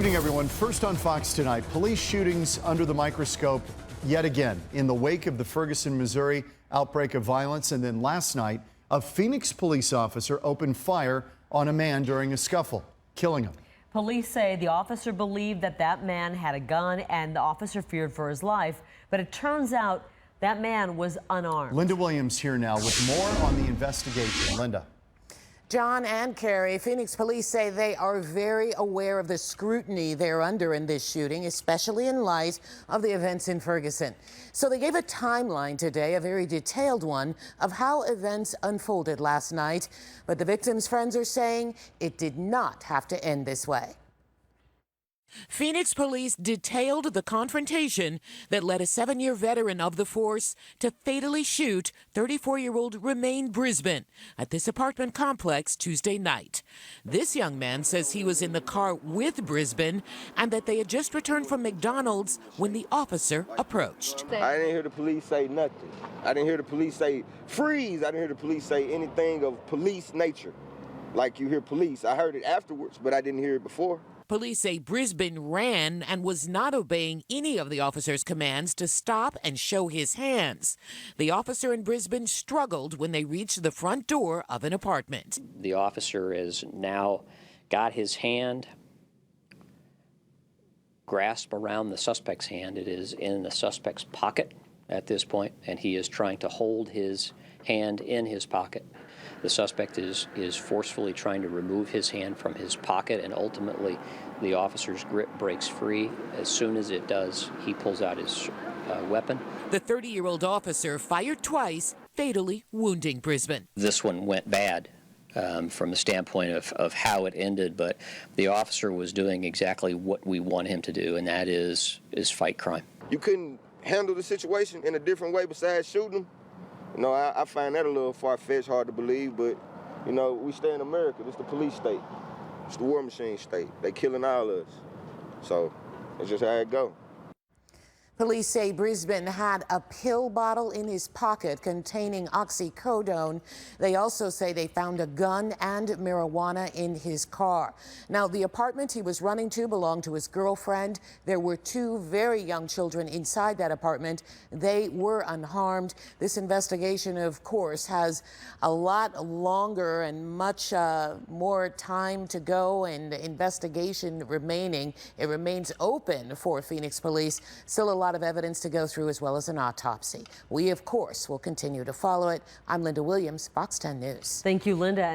Good evening, everyone. First on Fox tonight, police shootings under the microscope yet again in the wake of the Ferguson, Missouri outbreak of violence. And then last night, a Phoenix police officer opened fire on a man during a scuffle, killing him. Police say the officer believed that man had a gun and the officer feared for his life, but it turns out that man was unarmed. Linda Williams here now with more on the investigation. Linda. John and Carrie, Phoenix police say they are very aware of the scrutiny they're under in this shooting, especially in light of the events in Ferguson. So they gave a timeline today, a very detailed one, of how events unfolded last night. But the victims' friends are saying it did not have to end this way. Phoenix police detailed the confrontation that led a 7-year veteran of the force to fatally shoot 34-year-old Remain Brisbane at this apartment complex Tuesday night. This young man says he was in the car with Brisbane and that they had just returned from McDonald's when the officer approached. I didn't hear the police say nothing. I didn't hear the police say freeze. I didn't hear the police say anything of police nature. Like you hear police. I heard it afterwards, but I didn't hear it before. Police say Brisbane ran and was not obeying any of the officer's commands to stop and show his hands. The officer in Brisbane struggled when they reached the front door of an apartment. The officer has now got his hand grasped around the suspect's hand. It is in the suspect's pocket at this point, and he is trying to hold his hand in his pocket. The suspect is forcefully trying to remove his hand from his pocket, and ultimately the officer's grip breaks free. As soon as it does, he pulls out his weapon. The 30-year-old officer fired twice, fatally wounding Brisbane. This one went bad from the standpoint of how it ended, but the officer was doing exactly what we want him to do, and that is fight crime. You couldn't handle the situation in a different way besides shooting him? You know, I find that a little far-fetched, hard to believe, but, you know, we stay in America. This is the police state. It's the war machine state. They killing all of us. So it's just how it go. Police say Brisbane had a pill bottle in his pocket containing oxycodone. They also say they found a gun and marijuana in his car. Now, the apartment he was running to belonged to his girlfriend. There were 2 very young children inside that apartment. They were unharmed. This investigation, of course, has a lot longer and much more time to go and investigation remaining. It remains open for Phoenix police. Still a lot of evidence to go through, as well as an autopsy. We, of course, will continue to follow it. I'm Linda Williams, Fox 10 News. Thank you, Linda.